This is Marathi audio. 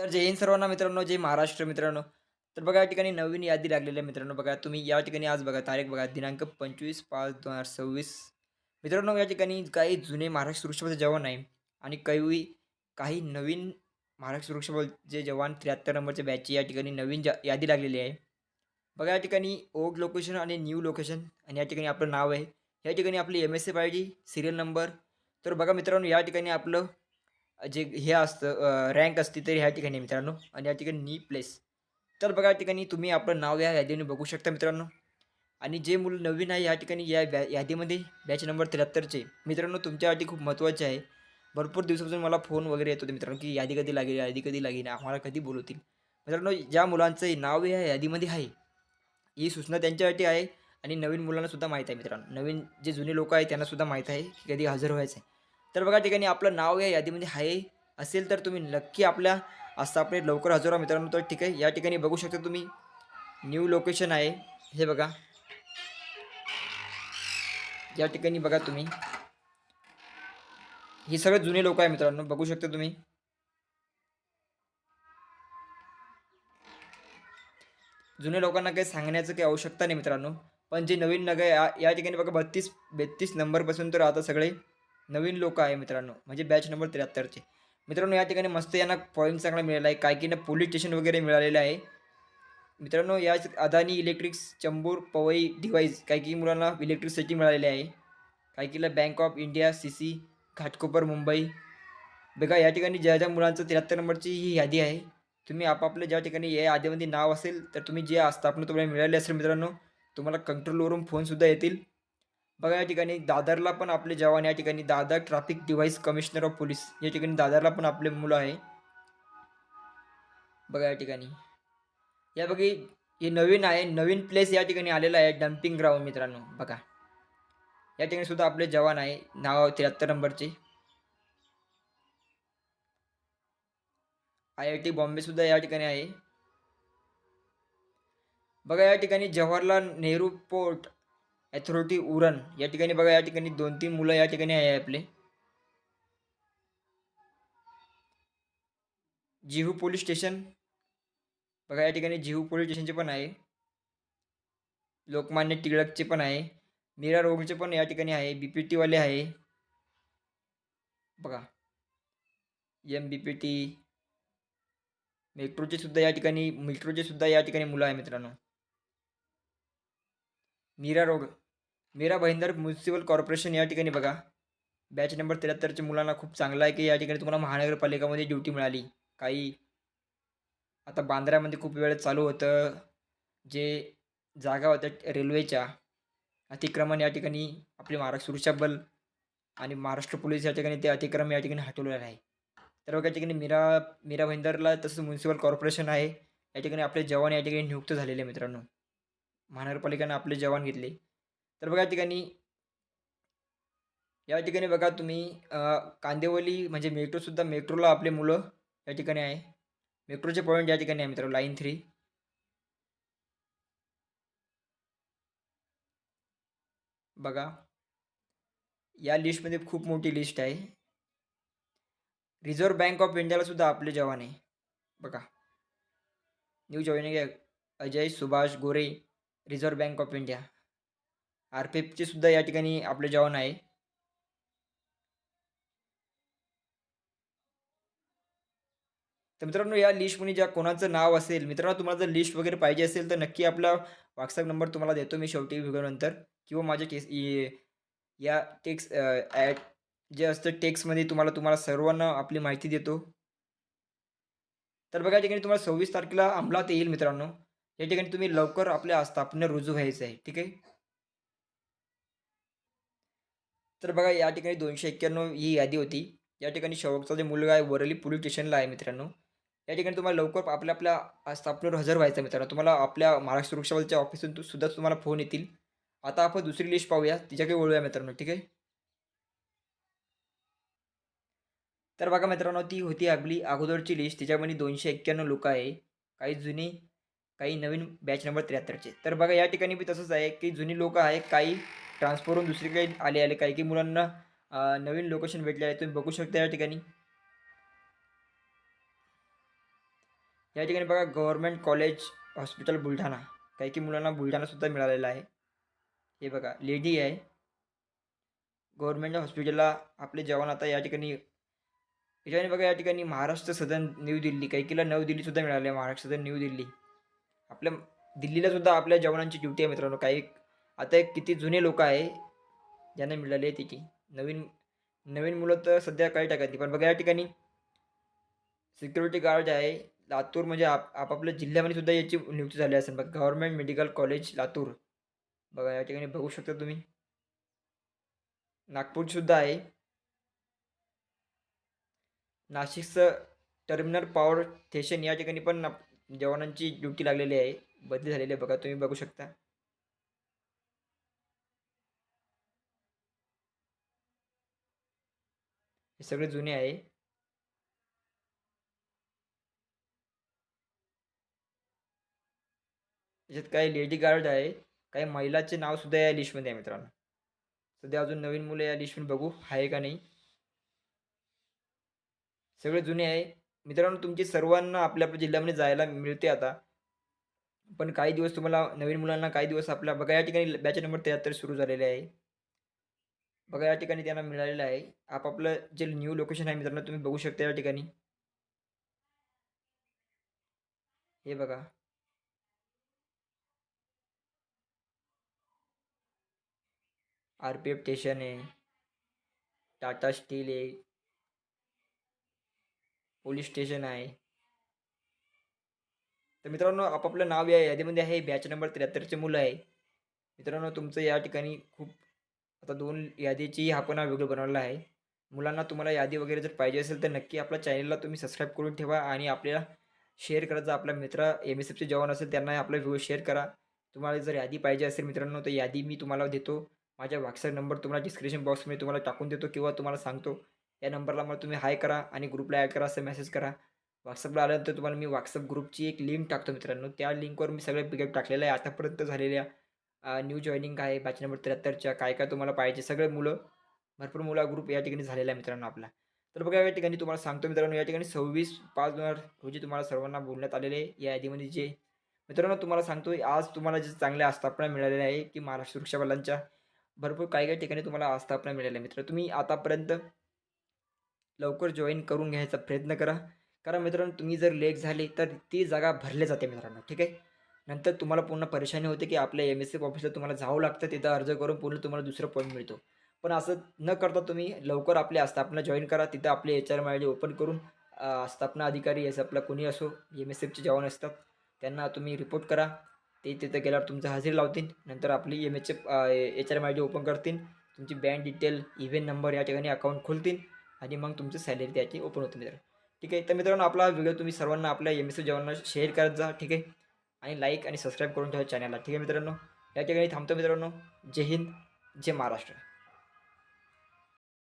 तर जय हिंद सर्वांना मित्रांनो, जय महाराष्ट्र मित्रांनो. तर बघा या ठिकाणी नवीन यादी लागलेली आहे मित्रांनो. बघा तुम्ही या ठिकाणी आज बघा तारीख बघा दिनांक 25/5/2026. मित्रांनो या ठिकाणी काही जुने महाराष्ट्र सुरक्षा जवान आहे आणि काही नवीन महाराष्ट्र सुरक्षा जे जवान 73 नंबरच्या बॅचची या ठिकाणी नवीन यादी लागलेली आहे. बघा या ठिकाणी ओल्ड लोकेशन आणि न्यू लोकेशन आणि या ठिकाणी आपलं नाव आहे. या ठिकाणी आपली एम-एस-एफ आय-डी, सीरियल नंबर. तर बघा मित्रांनो या ठिकाणी आपलं जे हे असतं रँक असते तर ह्या ठिकाणी मित्रांनो आणि या ठिकाणी नी प्लेस. तर बघा या ठिकाणी तुम्ही आपलं नाव या यादीने बघू शकता मित्रांनो आणि जे मुलं नवीन आहे या ठिकाणी यादीमध्ये बॅच नंबर 73चे मित्रांनो तुमच्यासाठी खूप महत्त्वाचे आहे. भरपूर दिवसापासून मला फोन वगैरे येत होते मित्रांनो, की यादी कधी लागेल, यादी कधी लागेल, आम्हाला कधी बोलवतील. मित्रांनो ज्या मुलांचं नाव या यादीमध्ये आहे, ही सूचना त्यांच्यासाठी आहे आणि नवीन मुलांना सुद्धा माहीत आहे मित्रांनो. नवीन जे जुने लोकं आहेत त्यांना सुद्धा माहीत आहे, की कधी हजर व्हायचं आहे. तर बघा ठिकाणी आपलं नाव या यादीमध्ये आहे असेल तर तुम्ही नक्की आपल्या आस्थापनेत लवकर हजर व्हा मित्रांनो. तर ठीक आहे. या ठिकाणी बघू शकता तुम्ही न्यू लोकेशन आहे. हे बघा. या ठिकाणी बघा तुम्ही. हे सगळे जुने लोक आहे मित्रांनो. बघू शकता तुम्ही. जुन्या लोकांना काही सांगण्याचं काही आवश्यकता नाही मित्रांनो. पण जे नवीन या ठिकाणी बघा 32 नंबरपासून तर आता सगळे नवीन लोक आहे मित्रांनो. म्हणजे बॅच नंबर 73चे. मित्रांनो या ठिकाणी मस्त यांना पॉईंट चांगला मिळाला आहे. काही पोलीस स्टेशन वगैरे मिळालेलं आहे. मित्रांनो याच अदानी इलेक्ट्रिक्स, चंबूर, पवई डिव्हाइस काही मुलांना इलेक्ट्रिसिटी मिळालेली आहे. काहीला bank of India, CC, Ghatkopar, Mumbai. बघा या ठिकाणी ज्या मुलांचं 73 नंबरची ही यादी आहे. तुम्ही आपापल्या ज्या ठिकाणी या यादीमध्ये नाव असेल तर तुम्ही जे आस्थापना तुम्हाला मिळाली असेल मित्रांनो, तुम्हाला कंट्रोलवरून फोनसुद्धा येतील. बघा या ठिकाणी दादरला पण आपले जवान या ठिकाणी Dadar traffic device commissioner of police या ठिकाणी दादरला पण आपले मुलं आहे. बघा या ठिकाणी. या बघी हे नवीन आहे. नवीन प्लेस या ठिकाणी आलेला आहे डम्पिंग ग्राउंड मित्रांनो बघा. या ठिकाणी सुद्धा आपले जवान आहे. नाव 73 नंबरचे. IIT बॉम्बे सुद्धा या ठिकाणी आहे. बघा या ठिकाणी जवाहरलाल नेहरू पोर्ट अथॉरिटी उरण या ठिकाणी बघा या ठिकाणी 2-3 मुलं या ठिकाणी आहे आपले. जिहू पोलीस स्टेशन बघा या ठिकाणी जिहू पोलीस स्टेशनचे पण आहे. लोकमान्य टिळकचे पण आहे. मीरा रोडचे पण या ठिकाणी आहे. BPT वाले आहे. बघा. MBPT मेट्रोचे सुद्धा या ठिकाणी मुलं आहे मित्रांनो. Mira road Mira Bhayandar municipal corporation या ठिकाणी बघा. बॅच नंबर 73च्या मुलांना खूप चांगला आहे की या ठिकाणी तुम्हाला महानगरपालिकामध्ये ड्युटी मिळाली. काही आता बांद्र्यामध्ये खूप वेळ चालू होतं. जे जागा होत्या रेल्वेच्या अतिक्रमण या ठिकाणी आपले महाराष्ट्र सुरक्षा बल आणि महाराष्ट्र पोलीस या ठिकाणी ते अतिक्रमण या ठिकाणी हटवलेलं आहे. तर बघा या ठिकाणी मीरा भाईंदरला तसंच म्युनिसिपल कॉर्पोरेशन आहे. या ठिकाणी आपले जवान या ठिकाणी नियुक्त झालेले मित्रांनो. महानगरपालिकेनं आपले जवान घेतले. तर बघा या ठिकाणी बघा तुम्ही कांदिवली म्हणजे मेट्रोला आपले मुलं या ठिकाणी आहे. मेट्रोचे पॉईंट या ठिकाणी आहे मित्रांनो लाईन 3. बघा. या लिस्टमध्ये खूप मोठी लिस्ट आहे. रिझर्व्ह बँक ऑफ इंडियाला सुद्धा आपले जवान आहे. बघा. न्यू जॉइनिंग आहे अजय सुभाष गोरे, रिझर्व्ह बँक ऑफ इंडिया. RPFचे सुद्धा या ठिकाणी आपले जवान आहे. तर मित्रांनो या लिस्टमध्ये ज्या कोणाचं नाव असेल मित्रांनो तुम्हाला जर लिस्ट वगैरे पाहिजे असेल तर नक्की आपला WhatsApp नंबर तुम्हाला देतो मी शेवटी व्हिडिओनंतर किंवा माझ्या या ॲड जे असतं टेक्स्टमध्ये तुम्हाला सर्वांना आपली माहिती देतो. तर बघा या ठिकाणी तुम्हाला 26 तारखेला अंमलात येईल मित्रांनो. या ठिकाणी तुम्ही लवकर आपल्या आस्थापनेत रुजू व्हायचं आहे. ठीक आहे. तर बघा या ठिकाणी 291 ही यादी होती. या ठिकाणी शेवटचा जो मुलगा आहे वरळी पोलीस स्टेशनला आहे मित्रांनो. या ठिकाणी तुम्हाला लवकर आपल्या आस्थापनेवर हजर व्हायचं आहे मित्रांनो. तुम्हाला आपल्या महाराष्ट्र सुरक्षा बलच्या ऑफिसतून सुद्धा तुम्हाला फोन येतील. आता आपण दुसरी लिस्ट पाहूया. तिच्याकडे वळूया मित्रांनो. ठीक आहे. तर बघा मित्रांनो ती होती आपली अगोदरची लिस्ट. तिच्यामध्ये 291 लोकं आहे. काही जुनी, काही नवीन बॅच नंबर 73चे. तर बघा या ठिकाणी बी तसंच आहे, की जुनी लोकं आहे. काही ट्रान्सफरहून दुसरीकडे आले. काही मुलांना नवीन लोकेशन भेटले आहे. तुम्ही बघू शकता या ठिकाणी. या ठिकाणी बघा गव्हर्नमेंट कॉलेज हॉस्पिटल बुलढाणा. काही मुलांना बुलढाणासुद्धा मिळालेला आहे. हे बघा लेडी आहे. गव्हर्नमेंट हॉस्पिटलला आपले जवान आता या ठिकाणी बघा या ठिकाणी महाराष्ट्र सदन न्यू दिल्ली, कैकीला नवी दिल्लीसुद्धा मिळाली आहे. महाराष्ट्र सदन न्यू दिल्ली. आपल्या दिल्लीला सुद्धा आपल्या जवानांची ड्युटी आहे मित्रांनो. काही आता एक किती जुने लोक आहे ज्यांना मिळाली आहे तिची. नवीन नवीन मुलं तर सध्या काही टाकत पण बघा या ठिकाणी सिक्युरिटी गार्ड आहे. लातूर म्हणजे आपापल्या जिल्ह्यामध्ये सुद्धा याची नियुक्ती झाली असेल. बघा गव्हर्नमेंट मेडिकल कॉलेज लातूर. बघा या ठिकाणी बघू शकता तुम्ही. नागपूरसुद्धा आहे. नाशिकचं टर्मिनल पॉवर स्टेशन या ठिकाणी पण जवानांची ड्युटी लागलेली आहे. बदली झालेली आहे बघा तुम्ही बघू शकता. हे सगळे जुने आहे. त्याच्यात काही लेडी गार्ड आहे. काही महिलाचे नाव सुद्धा या लिस्टमध्ये आहे मित्रांनो. सध्या अजून नवीन मुलं या लिस्टमध्ये बघू आहे का नाही. सगळे जुने आहे. मित्रांनो तुमची सर्वांना आपल्या आपल्या जिल्ह्यामध्ये जायला मिळते आता. पण काही दिवस तुम्हाला नवीन मुलांना काही दिवस आपल्या बघा या ठिकाणी बॅच नंबर 73 सुरू झालेले आहे. बघा या ठिकाणी त्यांना मिळालेलं आहे. आपापलं जे न्यू लोकेशन आहे मित्रांनो तुम्ही बघू शकता या ठिकाणी. हे बघा. RPF स्टेशन आहे. टाटा स्टील आहे. पोलीस स्टेशन आहे. तर मित्रांनो आपापलं नाव या यादीमध्ये आहे. बॅच नंबर 73चे मुलं आहे. मित्रांनो तुमचं या ठिकाणी खूप आता 2 यादीची आपण हा व्हिडिओ बनवला आहे. मुलांना तुम्हाला यादी वगैरे जर पाहिजे असेल तर नक्की आपल्या चॅनलला तुम्ही सबस्क्राईब करून ठेवा आणि आपल्याला शेअर करायचा. आपला मित्र MSFचे जवान असेल त्यांना आपला व्हिडिओ शेअर करा. तुम्हाला जर यादी पाहिजे असेल मित्रांनो तर यादी मी तुम्हाला देतो. माझ्या WhatsApp नंबर तुम्हाला डिस्क्रिप्शन बॉक्समध्ये तुम्हाला टाकून देतो किंवा तुम्हाला सांगतो. या नंबरला मला तुम्ही हाय करा आणि ग्रुपला ॲड करा असं मेसेज करा. WhatsAppला आल्यानंतर तुम्हाला मी WhatsApp ग्रुपची एक लिंक टाकतो मित्रांनो. त्या लिंकवर मी सगळे पी-डी-एफ टाकलेलं आहे. आतापर्यंत झालेल्या न्यू जॉइनिंग आहे बॅच नंबर 73च्या काय तुम्हाला पाहिजे सगळे मुलं भरपूर मुलं ग्रुप या ठिकाणी झालेला आहे मित्रांनो आपला. तर बघा या ठिकाणी तुम्हाला सांगतो मित्रांनो या ठिकाणी 26/5/2000 रोजी तुम्हाला सर्वांना बोलण्यात आलेले आहे. या यादीमध्ये जे मित्रांनो तुम्हाला सांगतो आज तुम्हाला जे चांगल्या आस्थापना मिळालेल्या आहे की महाराष्ट्र सुरक्षा बलांच्या भरपूर काही ठिकाणी तुम्हाला आस्थापना मिळाल्या आहे मित्र. तुम्ही आतापर्यंत लवकर जॉईन करून घ्यायचा प्रयत्न करा. कारण मित्रांनो तुम्ही जर लेट झाले तर ती जागा भरली जाते मित्रांनो. ठीक आहे. नंतर तुम्हाला पूर्ण परेशानी होते की आपल्या MSF ऑफिसला तुम्हाला जावं लागतं. तिथं अर्ज करून पूर्ण तुम्हाला दुसरा पॉईंट मिळतो. पण असं न करता तुम्ही लवकर आपली आस्थापना जॉईन करा. तिथं आपले HRM ID ओपन करून आस्थापना अधिकारी असं आपला कोणी असो MSFचे जवान असतात त्यांना तुम्ही रिपोर्ट करा. ते तिथं गेल्यावर तुमचं हजेरी लावतील. नंतर आपली HRM ID ओपन करतील. तुमची बँक डिटेल, इव्हेंट नंबर या ठिकाणी अकाउंट खोलतील आणि मग तुमचं सॅलरी त्याची ओपन होते मित्रांनो. ठीक आहे. तर मित्रांनो आपला व्हिडिओ तुम्ही सर्वांना आपल्या MSF जवानांना शेअर करत जा. ठीक आहे. आणि लाईक आणि सबस्क्राईब करून ठेवा चॅनलला. ठीक आहे मित्रांनो. या ठिकाणी थांबतो मित्रांनो. जय हिंद, जय महाराष्ट्र.